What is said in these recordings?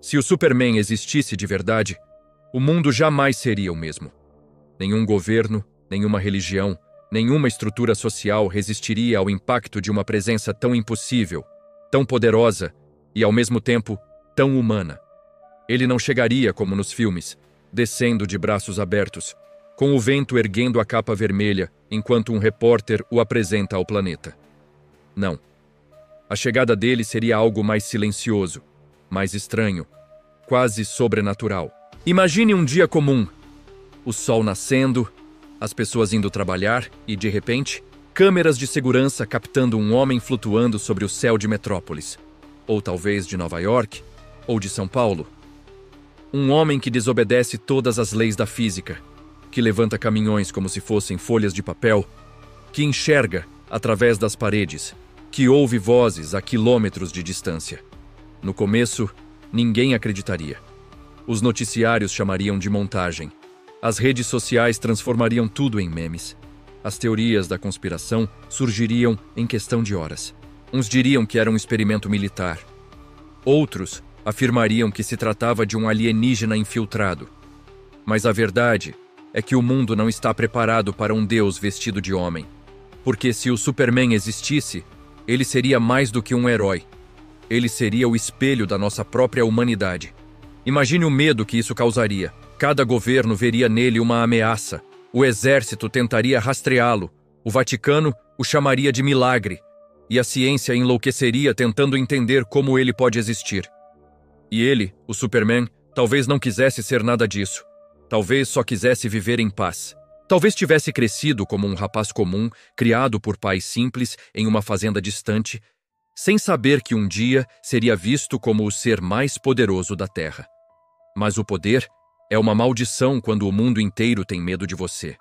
Se o Superman existisse de verdade, o mundo jamais seria o mesmo. Nenhum governo, nenhuma religião, nenhuma estrutura social resistiria ao impacto de uma presença tão impossível, tão poderosa e, ao mesmo tempo, tão humana. Ele não chegaria como nos filmes, descendo de braços abertos, com o vento erguendo a capa vermelha enquanto um repórter o apresenta ao planeta. Não. A chegada dele seria algo mais silencioso, mais estranho, quase sobrenatural. Imagine um dia comum. O sol nascendo, as pessoas indo trabalhar e, de repente, câmeras de segurança captando um homem flutuando sobre o céu de Metrópolis, ou talvez de Nova York, ou de São Paulo. Um homem que desobedece todas as leis da física, que levanta caminhões como se fossem folhas de papel, que enxerga através das paredes, que ouve vozes a quilômetros de distância. No começo, ninguém acreditaria. Os noticiários chamariam de montagem. As redes sociais transformariam tudo em memes. As teorias da conspiração surgiriam em questão de horas. Uns diriam que era um experimento militar. Outros afirmariam que se tratava de um alienígena infiltrado. Mas a verdade é que o mundo não está preparado para um Deus vestido de homem. Porque se o Superman existisse, ele seria mais do que um herói. Ele seria o espelho da nossa própria humanidade. Imagine o medo que isso causaria. Cada governo veria nele uma ameaça. O exército tentaria rastreá-lo. O Vaticano o chamaria de milagre. E a ciência enlouqueceria tentando entender como ele pode existir. E ele, o Superman, talvez não quisesse ser nada disso. Talvez só quisesse viver em paz. Talvez tivesse crescido como um rapaz comum, criado por pais simples em uma fazenda distante, sem saber que um dia seria visto como o ser mais poderoso da Terra. Mas o poder é uma maldição quando o mundo inteiro tem medo de você.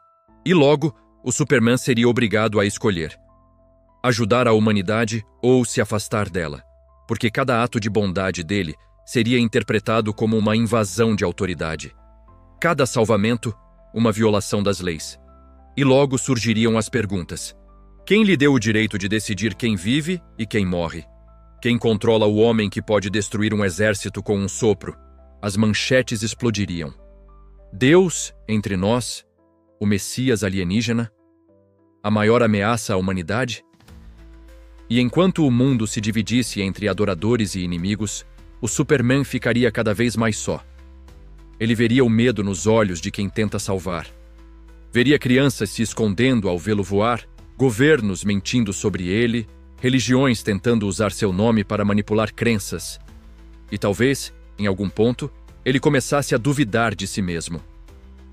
E logo, o Superman seria obrigado a escolher: ajudar a humanidade ou se afastar dela, porque cada ato de bondade dele seria interpretado como uma invasão de autoridade. Cada salvamento, uma violação das leis. E logo surgiriam as perguntas: quem lhe deu o direito de decidir quem vive e quem morre? Quem controla o homem que pode destruir um exército com um sopro? As manchetes explodiriam. Deus entre nós? O Messias alienígena? A maior ameaça à humanidade? E enquanto o mundo se dividisse entre adoradores e inimigos, o Superman ficaria cada vez mais só. Ele veria o medo nos olhos de quem tenta salvar. Veria crianças se escondendo ao vê-lo voar, governos mentindo sobre ele, religiões tentando usar seu nome para manipular crenças. E talvez, em algum ponto, ele começasse a duvidar de si mesmo.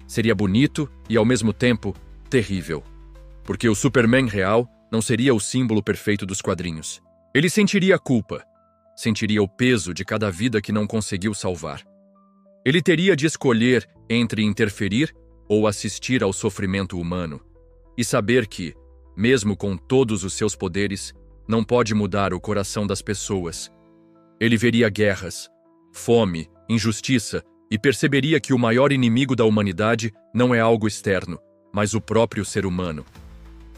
Seria bonito e, ao mesmo tempo, terrível. Porque o Superman real não seria o símbolo perfeito dos quadrinhos. Ele sentiria a culpa. Sentiria o peso de cada vida que não conseguiu salvar. Ele teria de escolher entre interferir ou assistir ao sofrimento humano e saber que, mesmo com todos os seus poderes, não pode mudar o coração das pessoas. Ele veria guerras, fome, injustiça e perceberia que o maior inimigo da humanidade não é algo externo, mas o próprio ser humano.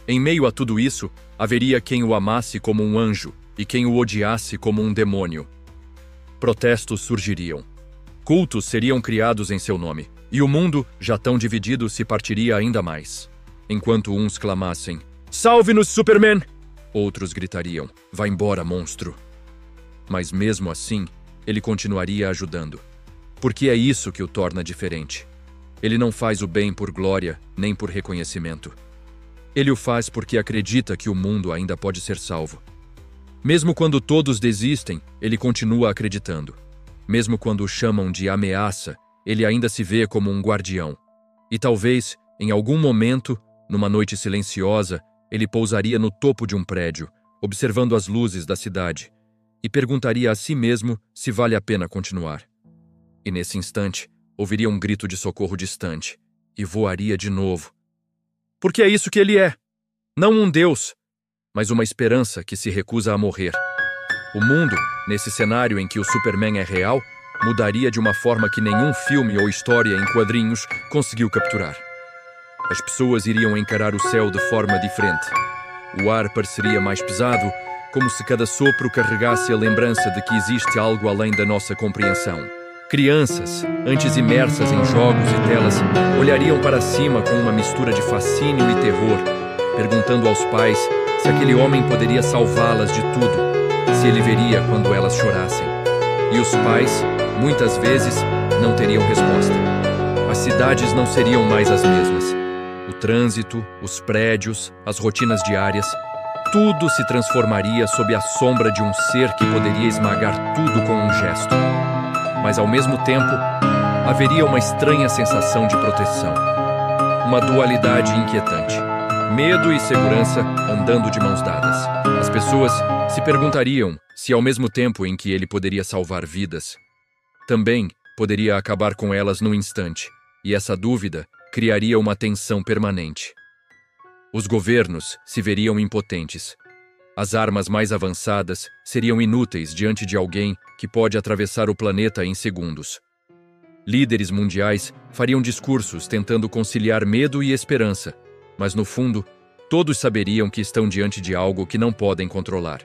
Em meio a tudo isso, haveria quem o amasse como um anjo e quem o odiasse como um demônio. Protestos surgiriam. Cultos seriam criados em seu nome, e o mundo, já tão dividido, se partiria ainda mais. Enquanto uns clamassem: "Salve-nos, Superman!", outros gritariam: "Vá embora, monstro!". Mas mesmo assim, ele continuaria ajudando. Porque é isso que o torna diferente. Ele não faz o bem por glória, nem por reconhecimento. Ele o faz porque acredita que o mundo ainda pode ser salvo. Mesmo quando todos desistem, ele continua acreditando. Mesmo quando o chamam de ameaça, ele ainda se vê como um guardião. E talvez, em algum momento, numa noite silenciosa, ele pousaria no topo de um prédio, observando as luzes da cidade, e perguntaria a si mesmo se vale a pena continuar. E nesse instante, ouviria um grito de socorro distante, e voaria de novo. Porque é isso que ele é. Não um Deus, mas uma esperança que se recusa a morrer. O mundo, nesse cenário em que o Superman é real, mudaria de uma forma que nenhum filme ou história em quadrinhos conseguiu capturar. As pessoas iriam encarar o céu de forma diferente. O ar pareceria mais pesado, como se cada sopro carregasse a lembrança de que existe algo além da nossa compreensão. Crianças, antes imersas em jogos e telas, olhariam para cima com uma mistura de fascínio e terror, perguntando aos pais se aquele homem poderia salvá-las de tudo, se ele veria quando elas chorassem. E os pais, muitas vezes, não teriam resposta. As cidades não seriam mais as mesmas. O trânsito, os prédios, as rotinas diárias, tudo se transformaria sob a sombra de um ser que poderia esmagar tudo com um gesto. Mas, ao mesmo tempo, haveria uma estranha sensação de proteção. Uma dualidade inquietante. Medo e segurança andando de mãos dadas. As pessoas se perguntariam se, ao mesmo tempo em que ele poderia salvar vidas, também poderia acabar com elas num instante, e essa dúvida criaria uma tensão permanente. Os governos se veriam impotentes. As armas mais avançadas seriam inúteis diante de alguém que pode atravessar o planeta em segundos. Líderes mundiais fariam discursos tentando conciliar medo e esperança, mas no fundo, todos saberiam que estão diante de algo que não podem controlar.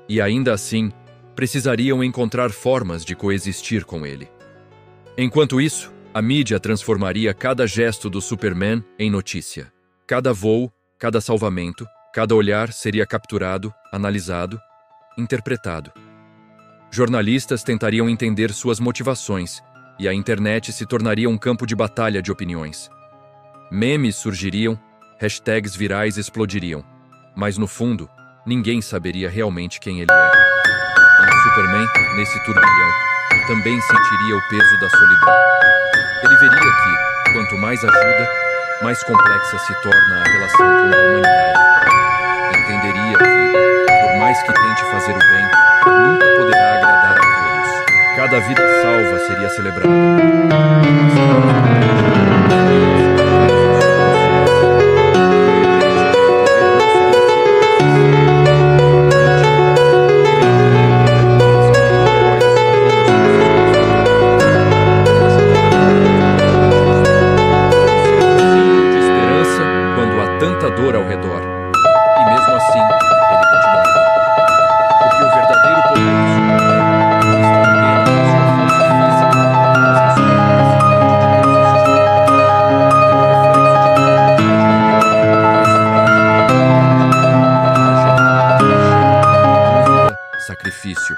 E ainda assim, precisariam encontrar formas de coexistir com ele. Enquanto isso, a mídia transformaria cada gesto do Superman em notícia. Cada voo, cada salvamento, cada olhar seria capturado, analisado, interpretado. Jornalistas tentariam entender suas motivações, e a internet se tornaria um campo de batalha de opiniões. Memes surgiriam, hashtags virais explodiriam, mas no fundo, ninguém saberia realmente quem ele era. E o Superman, nesse turbilhão, também sentiria o peso da solidão. Ele veria que, quanto mais ajuda, mais complexa se torna a relação com a humanidade. Entenderia que, por mais que tente fazer o bem, nunca poderá agradar a todos. Cada vida salva seria celebrada. Dor ao redor. E mesmo assim, ele continuará. Porque o verdadeiro poder do Superman está apenas na sua força física, mas em sua capacidade de sacrifício.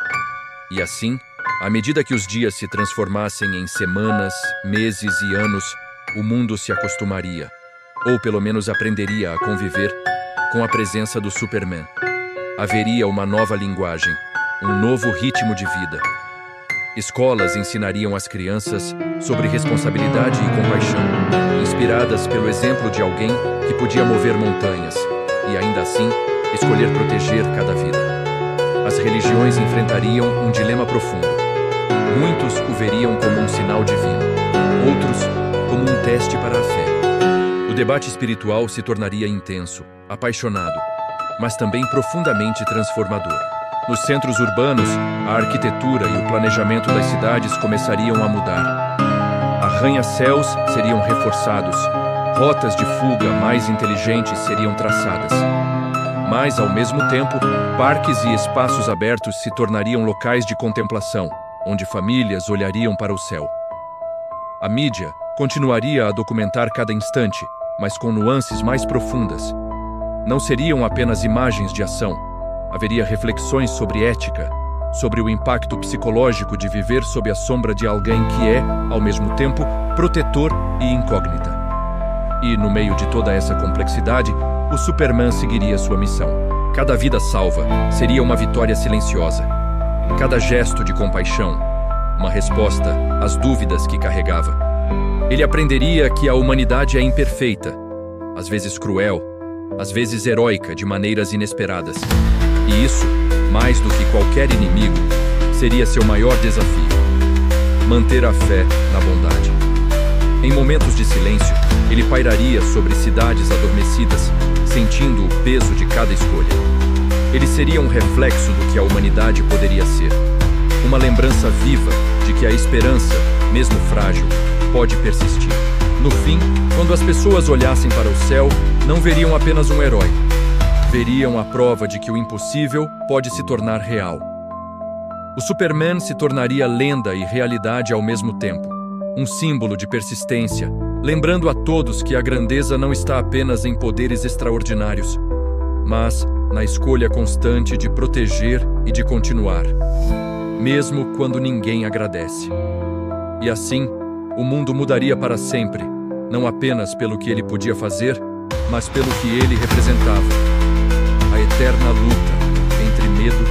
E assim, à medida que os dias se transformassem em semanas, meses e anos, o mundo se acostumaria. Ou pelo menos aprenderia a conviver com a presença do Superman. Haveria uma nova linguagem, um novo ritmo de vida. Escolas ensinariam às crianças sobre responsabilidade e compaixão, inspiradas pelo exemplo de alguém que podia mover montanhas e, ainda assim, escolher proteger cada vida. As religiões enfrentariam um dilema profundo. Muitos o veriam como um sinal divino, outros como um teste para a fé. O debate espiritual se tornaria intenso, apaixonado, mas também profundamente transformador. Nos centros urbanos, a arquitetura e o planejamento das cidades começariam a mudar. Arranha-céus seriam reforçados, rotas de fuga mais inteligentes seriam traçadas. Mas, ao mesmo tempo, parques e espaços abertos se tornariam locais de contemplação, onde famílias olhariam para o céu. A mídia continuaria a documentar cada instante, mas com nuances mais profundas. Não seriam apenas imagens de ação. Haveria reflexões sobre ética, sobre o impacto psicológico de viver sob a sombra de alguém que é, ao mesmo tempo, protetor e incógnita. E, no meio de toda essa complexidade, o Superman seguiria sua missão. Cada vida salva seria uma vitória silenciosa. Cada gesto de compaixão, uma resposta às dúvidas que carregava. Ele aprenderia que a humanidade é imperfeita, às vezes cruel, às vezes heróica de maneiras inesperadas. E isso, mais do que qualquer inimigo, seria seu maior desafio: manter a fé na bondade. Em momentos de silêncio, ele pairaria sobre cidades adormecidas, sentindo o peso de cada escolha. Ele seria um reflexo do que a humanidade poderia ser. Uma lembrança viva de que a esperança, mesmo frágil, pode persistir. No fim, quando as pessoas olhassem para o céu, não veriam apenas um herói. Veriam a prova de que o impossível pode se tornar real. O Superman se tornaria lenda e realidade ao mesmo tempo. Um símbolo de persistência, lembrando a todos que a grandeza não está apenas em poderes extraordinários, mas na escolha constante de proteger e de continuar, mesmo quando ninguém agradece. E assim, o mundo mudaria para sempre, não apenas pelo que ele podia fazer, mas pelo que ele representava. A eterna luta entre medo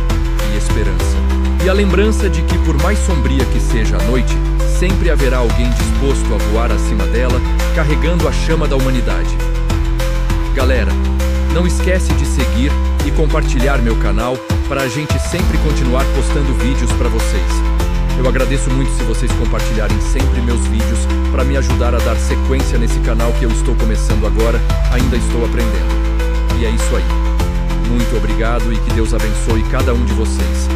e esperança. E a lembrança de que, por mais sombria que seja a noite, sempre haverá alguém disposto a voar acima dela, carregando a chama da humanidade. Galera, não esquece de seguir e compartilhar meu canal para a gente sempre continuar postando vídeos para vocês. Eu agradeço muito se vocês compartilharem sempre meus vídeos para me ajudar a dar sequência nesse canal que eu estou começando agora, ainda estou aprendendo. E é isso aí. Muito obrigado e que Deus abençoe cada um de vocês.